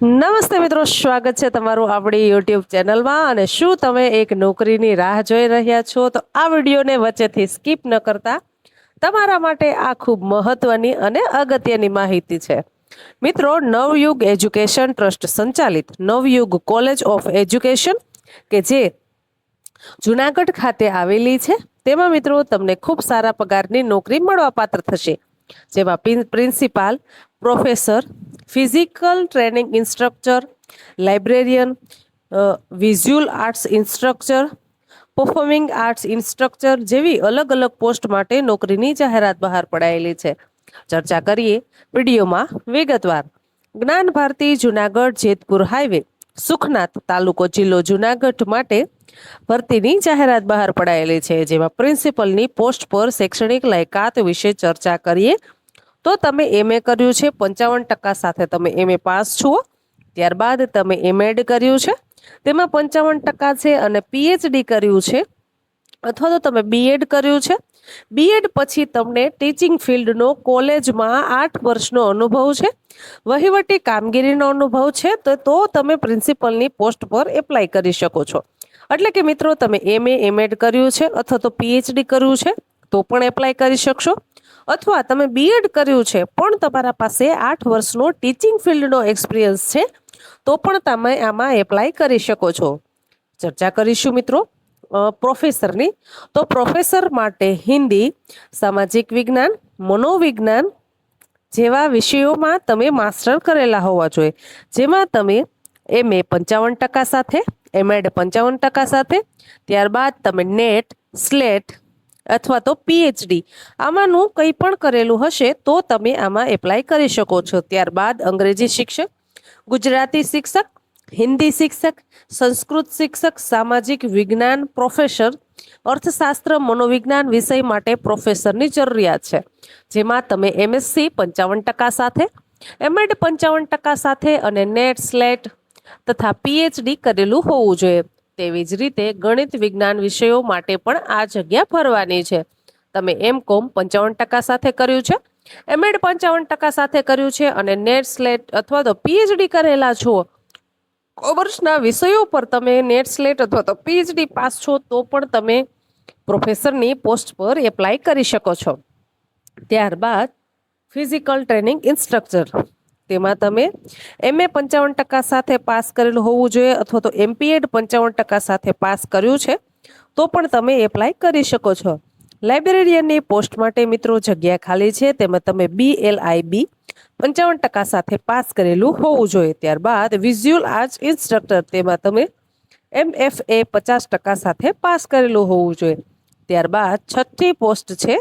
નમસ્તે મિત્રો, સ્વાગત છે તમારું આપણી યુટ્યુબ ચેનલમાં। અને શું તમે એક નોકરીની રાહ જોઈ રહ્યા છો? તો આ વિડીયોને વચ્ચેથી સ્કીપ ન કરતા, તમારા માટે આ ખૂબ મહત્વની અને અગત્યની માહિતી છે। મિત્રો, નવયુગ એજ્યુકેશન ટ્રસ્ટ સંચાલિત નવયુગ કોલેજ ઓફ એજ્યુકેશન કે જે જુનાગઢ ખાતે આવેલી છે, તેમાં મિત્રો તમને ખૂબ સારા પગારની નોકરી મળવાપાત્ર થશે, જેમાં principal, professor, physical training instructor, librarian, visual arts instructor, performing arts instructor જેવી અલગ અલગ પોસ્ટ માટે નોકરીની જાહેરાત બહાર પડાયેલી છે। ચર્ચા કરીએ વિડીયોમાં વિગતવાર। જ્ઞાન ભારતી જુનાગઢ જેતપુર હાઈવે સુખનાથ તાલુકો જિલ્લો જુનાગઢ માટે ભરતીની જાહેરાત બહાર પડાયેલી છે, જેમાં પ્રિન્સિપલની પોસ્ટ પર શૈક્ષણિક લાયકાત વિશે ચર્ચા કરીએ તો તમે MA કર્યું છે 55% સાથે તમે MA પાસ છો, ત્યારબાદ તમે MEd કર્યું છે તેમાં 55% છે, અને PhD કર્યું છે અથવા તો તમે BEd કર્યું છે। BEd પછી તમને ટીચિંગ ફિલ્ડનો કોલેજમાં 8 વર્ષનો અનુભવ છે, વહીવટી કામગીરીનો અનુભવ છે, તો તમે પ્રિન્સિપલની પોસ્ટ પર એપ્લાય કરી શકો છો। એટલે કે મિત્રો, તમે MA MEd કર્યું છે અથવા તો PhD કર્યું છે તો પણ એપ્લાય કરી શકશો, અથવા તમે BEd કર્યું છે પણ તમારા પાસે 8 વર્ષનો ટીચિંગ ફિલ્ડનો એક્સપિરિયન્સ છે તો પણ તમે આમાં એપ્લાય કરી શકો છો। ચર્ચા કરીશું મિત્રો પ્રોફેસરની। તો પ્રોફેસર માટે હિન્દી, સામાજિક વિજ્ઞાન, મનોવિજ્ઞાન જેવા વિષયોમાં તમે માસ્ટર કરેલા હોવા જોઈએ, જેમાં તમે MA 55% સાથે, MEd 55% સાથે, ત્યારબાદ તમે નેટ, સ્લેટ અથવા તો PhD આમાંનું કંઈ પણ કરેલું હશે તો તમે આમાં એપ્લાય કરી શકો છો। ત્યારબાદ અંગ્રેજી શિક્ષક, ગુજરાતી શિક્ષક, હિન્દી શિક્ષક, સંસ્કૃત શિક્ષક, સામાજિક વિજ્ઞાન પ્રોફેસર, અર્થશાસ્ત્ર, મનોવિજ્ઞાન વિષય માટે પ્રોફેસરની જરૂરિયાત છે, જેમાં તમે MSc 55% સાથે, MEd 55% સાથે અને નેટ, સ્લેટ તથા PhD કરેલું હોવું જોઈએ। તેવી જ રીતે ગણિત વિજ્ઞાન વિષયો માટે પણ આ જગ્યા ભરવાની છે। તમે MCom 55% સાથે કર્યું છે, MEd 55% સાથે કર્યું છે અને નેટ, સ્લેટ અથવા તો PhD કરેલા છો, કોમર્સના વિષયો પર તમે નેટ, સ્લેટ અથવા તો PhD પાસ છો તો પણ તમે પ્રોફેસરની પોસ્ટ પર એપ્લાય કરી શકો છો। ત્યારબાદ ફિઝિકલ ટ્રેનિંગ ઇન્સ્ટ્રક્ટર, તેમાં તમે MA 55% સાથે પાસ કરેલું હોવું જોઈએ અથવા તો MPEd 55% સાથે પાસ કર્યું છે તો પણ તમે એપ્લાય કરી શકો છો। લાઇબ્રેરિયનની પોસ્ટ માટે મિત્રો જગ્યા ખાલી છે, તેમાં તમે BLIB 55% સાથે પાસ કરેલું હોવું જોઈએ। ત્યારબાદ વિઝ્યુઅલ આર્ટ્સ ઇન્સ્ટ્રક્ટર, તેમાં તમે MFA 50% સાથે પાસ કરેલું હોવું જોઈએ। ત્યારબાદ 6ઠી પોસ્ટ છે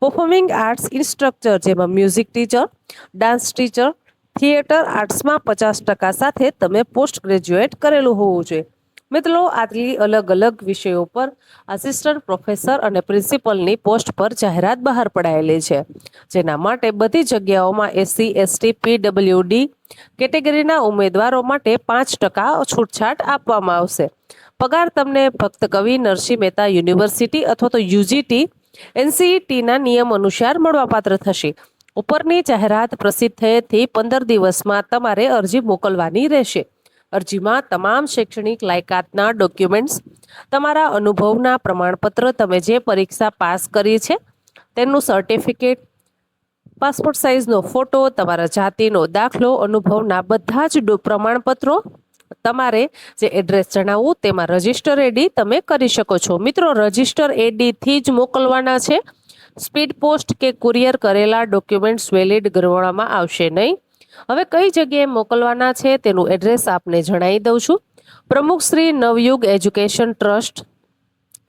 પરફોર્મિંગ આર્ટ્સ ઇન્સ્ટ્રક્ટર, જેમાં music teacher, dance teacher, theatre આર્ટ્સમાં 50% સાથે તમે પોસ્ટ ગ્રેજ્યુએટ કરેલું હોવું જોઈએ। મિત્રો, આટલી અલગ અલગ વિષયો પર આસિસ્ટન્ટ પ્રોફેસર અને પ્રિન્સિપલની પોસ્ટ પર જાહેરાત બહાર પડાયેલી છે, જેના માટે બધી જગ્યાઓમાં SC ST PWD કેટેગરીના ઉમેદવારો માટે 5% છૂટછાટ આપવામાં આવશે। પગાર તમને ફક્ત કવિ નરસિંહ મહેતા યુનિવર્સિટી અથવા તો UGT NCETના નિયમ અનુસાર મળવાપાત્ર થશે। ઉપરની જાહેરાત પ્રસિદ્ધ થયેથી 15 દિવસમાં તમારે અરજી મોકલવાની રહેશે। અરજીમાં તમામ શૈક્ષણિક લાયકાતના ડોક્યુમેન્ટ્સ, તમારા અનુભવના પ્રમાણપત્ર, તમે જે પરીક્ષા પાસ કરી છે તેનું સર્ટિફિકેટ, પાસપોર્ટ સાઇઝનો ફોટો, તમારા જાતિનો દાખલો, અનુભવના બધા જ પ્રમાણપત્રો, તમારે જે એડ્રેસ જણાવવું તેમાં રજિસ્ટર AD તમે કરી શકો છો। મિત્રો, રજિસ્ટર AD થી જ મોકલવાના છે, સ્પીડ પોસ્ટ કે કુરિયર કરેલા ડોક્યુમેન્ટ્સ વેલિડ ગણવામાં આવશે નહીં। હવે કઈ જગ્યાએ મોકલવાના છે તેનું એડ્રેસ આપને જણાવી દઉં છું। પ્રમુખ Shri Navyug education trust,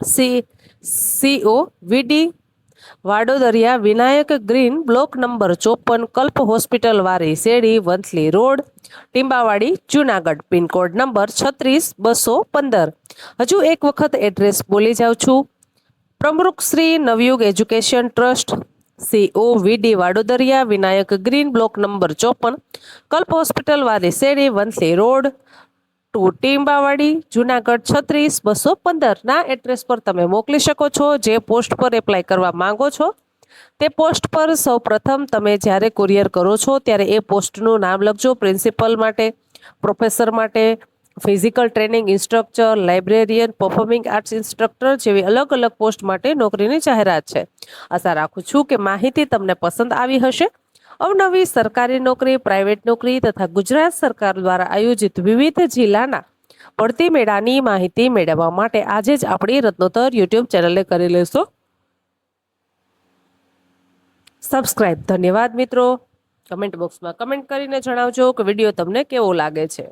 CO VD Vadodariya, Vinayak green, block number 54, Kalp hospital વારી શેરી, Vanthali road, Timbavadi, Junagadh, pincode number 36215। હજુ એક વખત એડ્રેસ બોલી જાઉં છું। પ્રમુખ Shri Navyug education trust, CO VD Vadodariya, Vinayak green, block number 54, Kalp hospital વારી શેરી, વંથલી રોડ ટુ ટીંબાવાડી, જુનાગઢ 36215 ના એડ્રેસ પર તમે મોકલી શકો છો। જે પોસ્ટ પર એપ્લાય કરવા માંગો છો તે પોસ્ટ પર સૌપ્રથમ તમે જ્યારે કુરિયર કરો છો ત્યારે એ પોસ્ટનું નામ લખજો। પ્રિન્સિપલ માટે પ્રોફેસર માટે physical training instructor, librarian, performing arts instructor જેવી અલગ અલગ પોસ્ટ માટે નોકરીની જાહેરાત છે. આશા રાખું છું કે માહિતી તમને પસંદ આવી હશે. અવનવી સરકારી નોકરી, પ્રાઇવેટ નોકરી તથા ગુજરાત સરકાર દ્વારા આયોજિત વિવિધ જિલ્લાના ભરતી મેળાની માહિતી મેળવવા માટે આજે જ આપણી રત્નોત્તર યુટ્યુબ ચેનલને કરી લેશો સબસ્ક્રાઇબ. ધન્યવાદ મિત્રો. કમેન્ટ બોક્સમાં કમેન્ટ કરીને જણાવજો કે વિડીયો તમને કેવો લાગે છે.